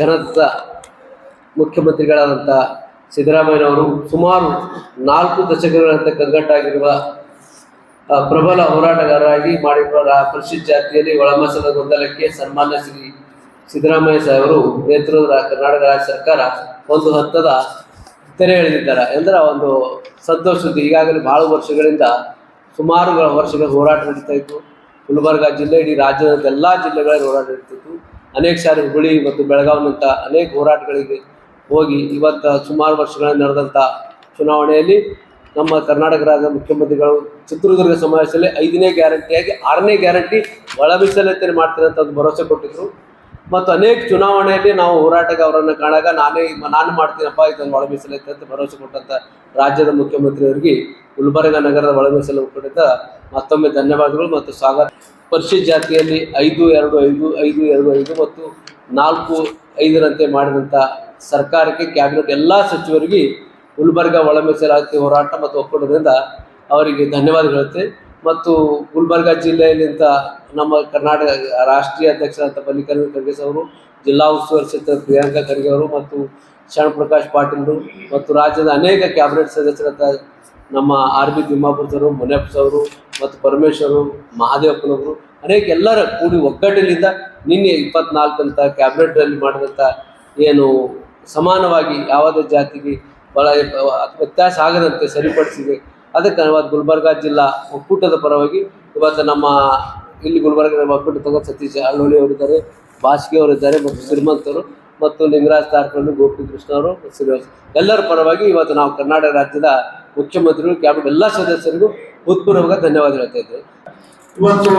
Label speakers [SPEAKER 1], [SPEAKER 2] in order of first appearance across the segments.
[SPEAKER 1] ಘನದ ಮುಖ್ಯಮಂತ್ರಿಗಳಾದಂಥ ಸಿದ್ದರಾಮಯ್ಯನವರು ಸುಮಾರು 4 ದಶಕಗಳಂತ ಕಂಗಟ್ಟಾಗಿರುವ ಪ್ರಬಲ ಹೋರಾಟಗಾರರಾಗಿ ಮಾಡಿರುವ ಪರಿಶಿಷ್ಟ ಜಾತಿಯಲ್ಲಿ ಒಳಮೀಸಲ ಗೊಂದಲಕ್ಕೆ ಸನ್ಮಾನ್ಯ ಶ್ರೀ ಸಿದ್ದರಾಮಯ್ಯ ಸಾಹೇಬರು ನೇತೃತ್ವದ ಕರ್ನಾಟಕ ರಾಜ್ಯ ಸರ್ಕಾರ ಒಂದು ಹಂತದ ತೆರೆ ಎಳೆದಿದ್ದಾರೆ. ಅಂದರೆ ಒಂದು ಸಂತೋಷದ ಈಗಾಗಲೇ ಭಾಳ ವರ್ಷಗಳಿಂದ ಸುಮಾರು ವರ್ಷಗಳ ಹೋರಾಟ ನಡೀತಾ ಇತ್ತು. ಗುಲ್ಬರ್ಗ ಜಿಲ್ಲೆ ಇಡೀ ರಾಜ್ಯದ ಎಲ್ಲ ಜಿಲ್ಲೆಗಳಲ್ಲಿ ಹೋರಾಟ ನಡೀತಿತ್ತು. ಅನೇಕ ಸಾರಿ ಹುಬ್ಬಳ್ಳಿ ಮತ್ತು ಬೆಳಗಾವಿನಂಥ ಅನೇಕ ಹೋರಾಟಗಳಿಗೆ ಹೋಗಿ ಇವತ್ತು ಸುಮಾರು ವರ್ಷಗಳಿಂದ ನಡೆದಂಥ ಚುನಾವಣೆಯಲ್ಲಿ ನಮ್ಮ ಕರ್ನಾಟಕ ರಾಜ್ಯದ ಮುಖ್ಯಮಂತ್ರಿಗಳು ಚಿತ್ರದುರ್ಗ ಸಮಾವೇಶದಲ್ಲಿ 5ನೇ ಗ್ಯಾರಂಟಿಯಾಗಿ 6ನೇ ಗ್ಯಾರಂಟಿ ಒಳ ಮೀಸಲಾತಿ ಮಾಡ್ತೀನಿ ಅಂತ ಒಂದು ಭರವಸೆ ಕೊಟ್ಟಿದ್ರು. ಮತ್ತು ಅನೇಕ ಚುನಾವಣೆಯಲ್ಲಿ ನಾವು ಹೋರಾಟಕ್ಕೆ ಅವರನ್ನು ಕಾಣಾಗ ನಾನು ಮಾಡ್ತೀನಪ್ಪ ಇದನ್ನು ಒಳ ಮೀಸಲಾತಿ ಅಂತ ಭರವಸೆ ಕೊಟ್ಟಂಥ ರಾಜ್ಯದ ಮುಖ್ಯಮಂತ್ರಿಯವರಿಗೆ ಗುಲ್ಬರ್ಗ ನಗರದ ಒಳ ಮೀಸಲು ಒಕ್ಕೂಟದ ಮತ್ತೊಮ್ಮೆ ಧನ್ಯವಾದಗಳು ಮತ್ತು ಸ್ವಾಗತ. ಪರಿಶಿಷ್ಟ ಜಾತಿಯಲ್ಲಿ 5-2-5, 5-2-5 ಮತ್ತು 4-5ರಂತೆ ಮಾಡಿದಂಥ ಸರ್ಕಾರಕ್ಕೆ ಕ್ಯಾಬಿನೆಟ್ ಎಲ್ಲ ಸಚಿವರಿಗೆ ಗುಲ್ಬರ್ಗ ಒಳ ಮೀಸಲಾತಿ ಹೋರಾಟ ಮತ್ತು ಒಕ್ಕೂಟದಿಂದ ಅವರಿಗೆ ಧನ್ಯವಾದ ಹೇಳುತ್ತೆ. ಮತ್ತು ಗುಲ್ಬರ್ಗ ಜಿಲ್ಲೆಯಲ್ಲಿಂತ ನಮ್ಮ ಕರ್ನಾಟಕ ರಾಷ್ಟ್ರೀಯ ಅಧ್ಯಕ್ಷರಾದಂಥ ಮಲ್ಲಿಕಾರ್ಜುನ ಖರ್ಗೆ ಅವರು, ಜಿಲ್ಲಾ ಉಸ್ತುವಾರಿ ಸಚಿವ ಪ್ರಿಯಾಂಕಾ ಖರ್ಗೆ ಅವರು ಮತ್ತು ಶರಣ್ ಪ್ರಕಾಶ್ ಪಾಟೀಲ್ರು ಮತ್ತು ರಾಜ್ಯದ ಅನೇಕ ಕ್ಯಾಬಿನೆಟ್ ಸದಸ್ಯರಾದ ನಮ್ಮ ಆರ್.ಬಿ. ತಿಮ್ಮಾಪುರ ಸರು, ಮುನಿಯಪ್ಪ ಅವರು ಮತ್ತು ಪರಮೇಶ್ವರು, ಮಹಾದೇವಪ್ಪನವರು ಅನೇಕ ಎಲ್ಲರ ಕೂಡಿ ಒಗ್ಗಟ್ಟಿನಿಂದ ನಿನ್ನೆ 24 ಅಂತ ಕ್ಯಾಬಿನೆಟ್ನಲ್ಲಿ ಮಾಡಿದಂಥ ಏನು ಸಮಾನವಾಗಿ ಯಾವುದೇ ಜಾತಿಗೆ ಭಾಳ ವ್ಯತ್ಯಾಸ ಆಗದಂತೆ ಸರಿಪಡಿಸಿದೆ. ಅದಕ್ಕೆ ಇವತ್ತು ಗುಲ್ಬರ್ಗ ಜಿಲ್ಲಾ ಒಕ್ಕೂಟದ ಪರವಾಗಿ ಇವತ್ತು ನಮ್ಮ ಇಲ್ಲಿ ಗುಲ್ಬರ್ಗ ಒಕ್ಕೂಟ ತಗೋ ಸತೀಶ್ ಅಳ್ಳೋಳಿ ಅವರಿದ್ದಾರೆ, ಬಾಸ್ಗೆ ಅವರಿದ್ದಾರೆ ಮತ್ತು ಶ್ರೀಮಂತರು ಮತ್ತು ಲಿಂಗರಾಜ್ ತಾರ್ಕಳ್ಳಿ, ಗೋಪಿಕೃಷ್ಣ ಅವರು, ಶ್ರೀನಿವಾಸ್ ಎಲ್ಲರ ಪರವಾಗಿ ಇವತ್ತು ನಾವು ಕರ್ನಾಟಕ ರಾಜ್ಯದ ಮುಖ್ಯಮಂತ್ರಿಗಳು ಕ್ಯಾಬಿನೆಟ್ ಎಲ್ಲ ಸದಸ್ಯರಿಗೂ ಹೃತ್ಪೂರ್ವಕ ಧನ್ಯವಾದ ಹೇಳ್ತಾ ಇದ್ದೇವೆ.
[SPEAKER 2] ಇವತ್ತು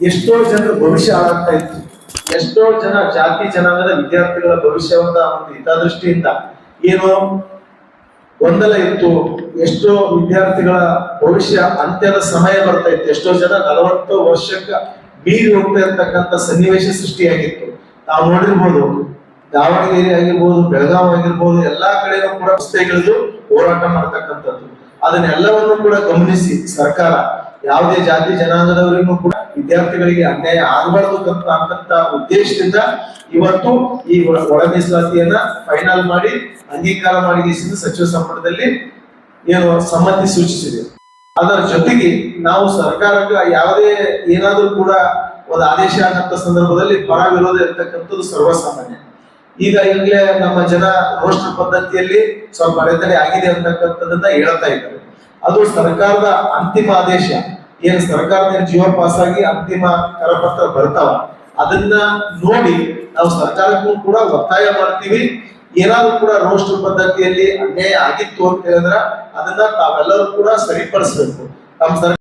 [SPEAKER 2] ಎಷ್ಟೋ ಜನರ ಭವಿಷ್ಯ ಹಾಳಾಗ್ತಾ ಇತ್ತು. ಎಷ್ಟೋ ಜನ ಜಾತಿ ಜನಾಂಗದ ವಿದ್ಯಾರ್ಥಿಗಳ ಭವಿಷ್ಯವನ್ನ ಒಂದು ಹಿತದೃಷ್ಟಿಯಿಂದ ಏನೋ ಗೊಂದಲ ಇತ್ತು. ಎಷ್ಟೋ ವಿದ್ಯಾರ್ಥಿಗಳ ಭವಿಷ್ಯ ಅಂತ್ಯದ ಸಮಯ ಬರ್ತಾ ಇತ್ತು. ಎಷ್ಟೋ ಜನ 40 ವರ್ಷಕ್ಕೆ ಮೀರಿ ಹೋಗ್ತಾ ಇರ್ತಕ್ಕಂಥ ಸನ್ನಿವೇಶ ಸೃಷ್ಟಿಯಾಗಿತ್ತು. ನಾವು ನೋಡಿರ್ಬೋದು, ದಾವಣಗೆರೆ ಆಗಿರ್ಬೋದು, ಬೆಳಗಾವಿ ಆಗಿರ್ಬೋದು, ಎಲ್ಲಾ ಕಡೆಯೂ ಕೂಡ ರಸ್ತೆಗಳಿದ್ದು ಹೋರಾಟ ಮಾಡ್ತಕ್ಕಂಥದ್ದು. ಅದನ್ನೆಲ್ಲವನ್ನು ಕೂಡ ಗಮನಿಸಿ ಸರ್ಕಾರ ಯಾವುದೇ ಜಾತಿ ಜನಾಂಗದವರಿಗೂ ಕೂಡ ವಿದ್ಯಾರ್ಥಿಗಳಿಗೆ ಅನ್ಯಾಯ ಆಗಬಾರದು ಅಂತಕ್ಕಂಥ ಉದ್ದೇಶದಿಂದ ಇವತ್ತು ಈ ಒಳ ಮೀಸಲಾತಿಯನ್ನ ಫೈನಲ್ ಮಾಡಿ ಅಂಗೀಕಾರ ಮಾಡಿ ಸಚಿವ ಸಂಪುಟದಲ್ಲಿ ಏನು ಸಮ್ಮತಿ ಸೂಚಿಸಿದೆ. ಅದರ ಜೊತೆಗೆ ನಾವು ಸರ್ಕಾರಕ್ಕೆ ಯಾವುದೇ ಏನಾದ್ರೂ ಕೂಡ ಒಂದು ಆದೇಶ ಆಗಂತ ಸಂದರ್ಭದಲ್ಲಿ ಪರ ವಿರೋಧ ಇರ್ತಕ್ಕಂಥದ್ದು ಸರ್ವಸಾಮಾನ್ಯ. ಈಗಲೇ ನಮ್ಮ ಜನ ರೋಸ್ಟರ್ ಪದ್ಧತಿಯಲ್ಲಿ ಸ್ವಲ್ಪ ಅಡೆತಡೆ ಆಗಿದೆ ಅಂತಕ್ಕಂಥದ್ದನ್ನ ಹೇಳ್ತಾ ಇದ್ದಾರೆ. ಅದು ಸರ್ಕಾರದ ಅಂತಿಮ ಆದೇಶ. ಏನು ಸರ್ಕಾರದ ಜೀವ ಪಾಸ್ ಆಗಿ ಅಂತಿಮ ಕರಪತ್ರ ಬರ್ತಾವ, ಅದನ್ನ ನೋಡಿ ನಾವು ಸರ್ಕಾರಕ್ಕೂ ಕೂಡ ಒತ್ತಾಯ ಮಾಡ್ತೀವಿ. ಏನಾದ್ರೂ ಕೂಡ ರೋಸ್ಟರ್ ಪದ್ಧತಿಯಲ್ಲಿ ಅನ್ಯಾಯ ಆಗಿತ್ತು ಅಂತ ಹೇಳಿದ್ರ ಅದನ್ನ ತಾವೆಲ್ಲರೂ ಕೂಡ ಸರಿಪಡಿಸ್ಬೇಕು. ನಮ್ಮ